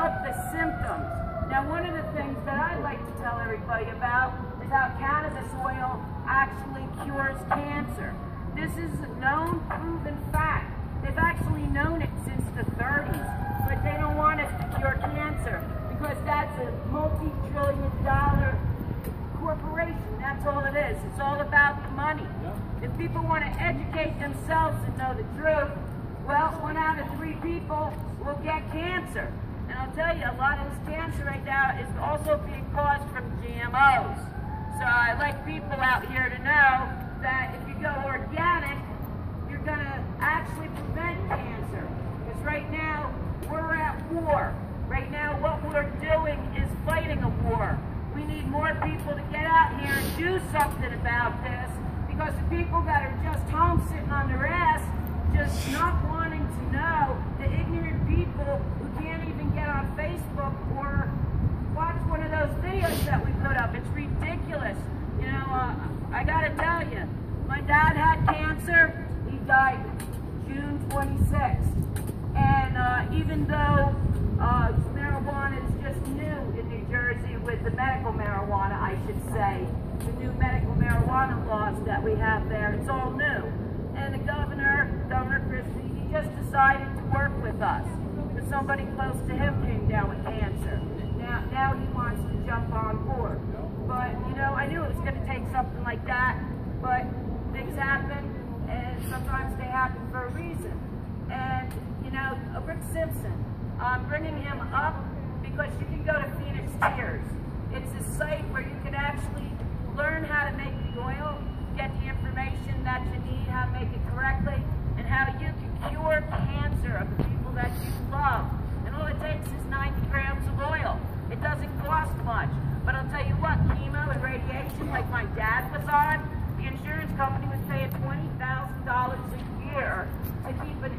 develop the symptoms. Now, one of the things that I'd like to tell everybody about is how cannabis oil actually cures cancer. This is a known, proven fact. They've actually known it since the 30s, but they don't want us to cure cancer because that's a multi-trillion-dollar corporation. That's all it is. It's all about the money. If people want to educate themselves and know the truth, well, 1 out of 3 people will get cancer. And I'll tell you, a lot of this cancer right now is also being caused from GMOs. So I'd like people out here to know that if you go organic, you're going to actually prevent cancer. Because right now, we're at war. Right now, what we're doing is fighting a war. We need more people to get out here and do something about this, because the people that are just home sitting on their ass, just not wanting to know, the ignorant people who can't even get on Facebook or watch one of those videos that we put up. It's ridiculous. You know, I gotta tell you, my dad had cancer. He died June 26th. And even though marijuana is just new in New Jersey, with the medical marijuana, I should say, the new medical marijuana laws that we have there, it's all new. And the Governor Christie, he just decided to work with us. Because somebody close to him came down with cancer. Now he wants to jump on board. But, you know, I knew it was going to take something like that. But things happen, and sometimes they happen for a reason. And, you know, Rick Simpson, I'm bringing him up because you can go to Phoenix Tears. It's a site where you can actually learn how to make the oil, get the information that you need, how to make it correctly, and how you can cure cancer of the people that you love. And all it takes is 90 grams of oil. It doesn't cost much. But I'll tell you what, chemo and radiation, like my dad was on, the insurance company was paying $20,000 a year to keep an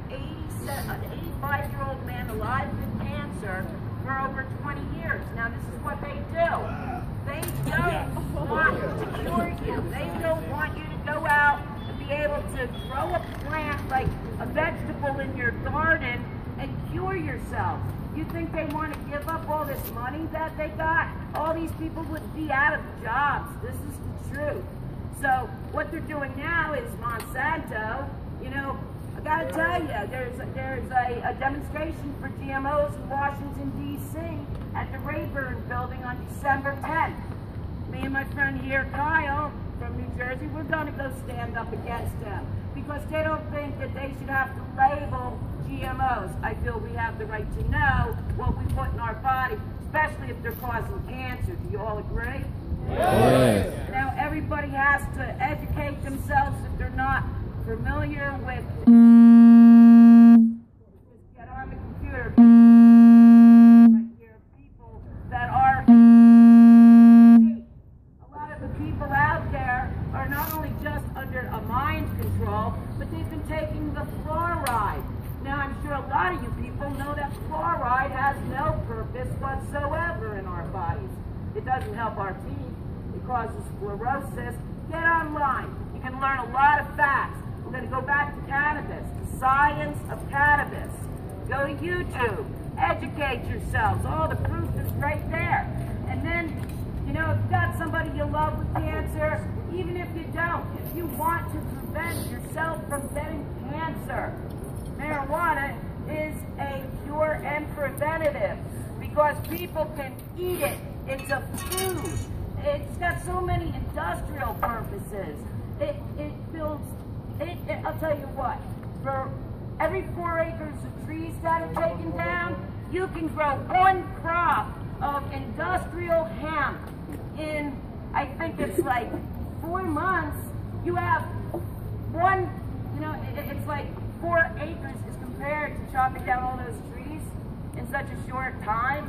85-year-old man alive with cancer for over 20 years. Now, this is what they do. They don't want to cure you. They don't want you to go out and be able to grow a plant like a vegetable in your garden and cure yourself. You think they want to give up all this money that they got? All these people would be out of jobs. This is the truth. So what they're doing now is Monsanto. You know, I gotta tell you, there's a demonstration for GMOs in Washington, D.C. at the Rayburn building on December 10th. Me and my friend here, Kyle, from New Jersey, we're gonna go stand up against them because they don't think that they should have to label GMOs. I feel we have the right to know what we put in our body, especially if they're causing cancer. Do you all agree? Yes. Now everybody has to educate themselves if they're not familiar with. Get on the computer. Right here, people that are. A lot of the people out there are not only just under a mind control, but they've been taking the fluoride. Now, I'm sure a lot of you people know that fluoride has no purpose whatsoever in our bodies. It doesn't help our teeth. It causes fluorosis. Get online. You can learn a lot of facts. We're going to go back to cannabis, the science of cannabis. Go to YouTube. Educate yourselves. All the proof is right there. And then, you know, if you've got somebody you love with cancer, even if you don't, if you want to prevent yourself from getting cancer, marijuana is a cure and preventative because people can eat it. It's a food. It's got so many industrial purposes. It builds, I'll tell you what, for every 4 acres of trees that are taken down, you can grow 1 crop of industrial hemp. In, I think it's like 4 months, you have one, you know, it's like 4 acres is compared to chopping down all those trees in such a short time.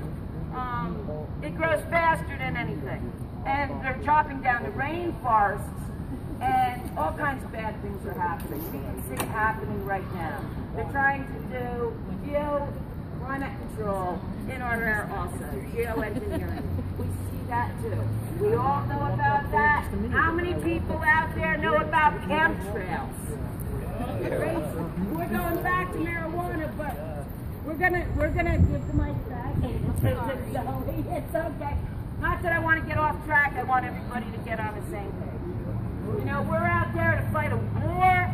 It grows faster than anything. And they're chopping down the rainforests, and all kinds of bad things are happening. We can see it happening right now. They're trying to do climate control in our air also, geoengineering. We see that too. We all know about that. How many people out there know about chemtrails? We're going back to marijuana, but we're gonna give the mic back. It's okay. Not that I want to get off track. I want everybody to get on the same page. You know, we're out there to fight a war.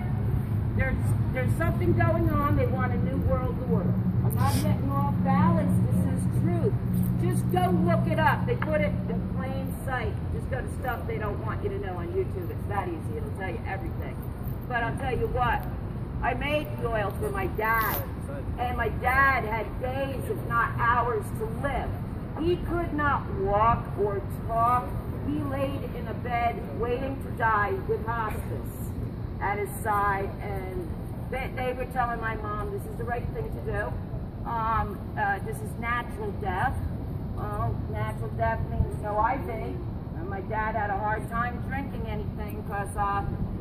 There's something going on. They want a new world order. I'm not getting off balance. This is truth. Just go look it up. They put it in plain sight. Just go to stuff they don't want you to know on YouTube. It's that easy. It'll tell you everything. But I'll tell you what. I made the oil for my dad. And my dad had days, if not hours, to live. He could not walk or talk. He laid in a bed waiting to die with hospice at his side, and they were telling my mom this is the right thing to do. This is natural death. Natural death means no IV. My dad had a hard time drinking anything because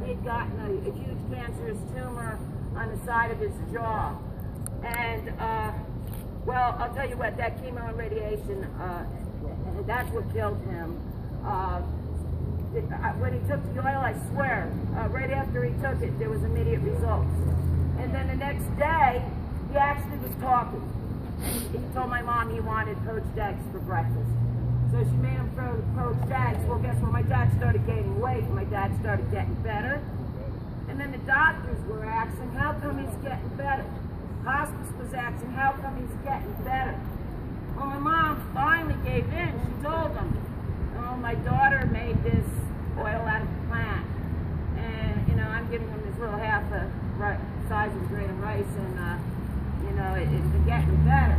he had gotten a huge cancerous tumor on the side of his jaw. And, well, I'll tell you what, that chemo and radiation, that's what killed him. When he took the oil, I swear, right after he took it, there was immediate results. And then the next day, he actually was talking. He told my mom he wanted poached eggs for breakfast. So she made him poached eggs. Well, guess what? My dad started gaining weight. My dad started getting better. And then the doctors were asking, how come he's getting better? Hospice was asking, how come he's getting better? Well, my mom finally gave in. She told them, oh, my daughter made this oil out of the plant. And, you know, I'm giving him this little half the size of a grain of rice, and, you know, it's been getting better.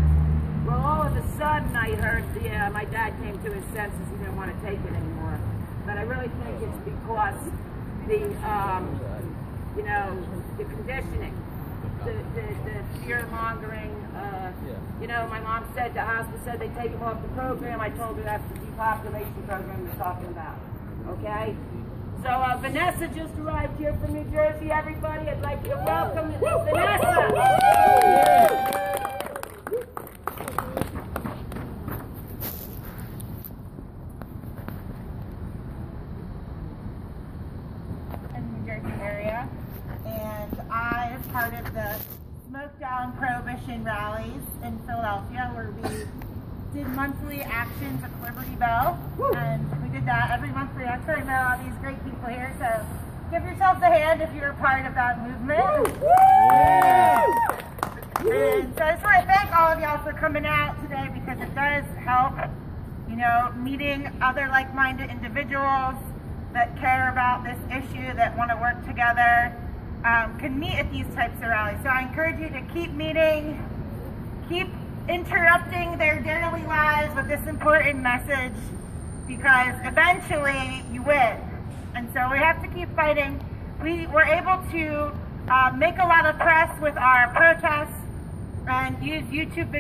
Well, all of a sudden I heard, yeah, my dad came to his senses. He didn't want to take it anymore. But I really think it's because the, you know, the conditioning. The fear-mongering, you know, my mom said, the hospital said they take him off the program. I told her that's the depopulation program we're talking about, okay? So Vanessa just arrived here from New Jersey, everybody. I'd like you to welcome Vanessa. In the New Jersey area. And I am part of the Smoke Down Prohibition rallies in Philadelphia, where we did monthly actions at Liberty Bell. And we did that every month. We actually met all these great people here, so give yourselves a hand if you're a part of that movement. And so I just want to thank all of y'all for coming out today, because it does help, you know, meeting other like-minded individuals that care about this issue, that want to work together. Can meet at these types of rallies. So I encourage you to keep meeting, keep interrupting their daily lives with this important message, because eventually you win. And so we have to keep fighting. We were able to make a lot of press with our protests and use YouTube videos.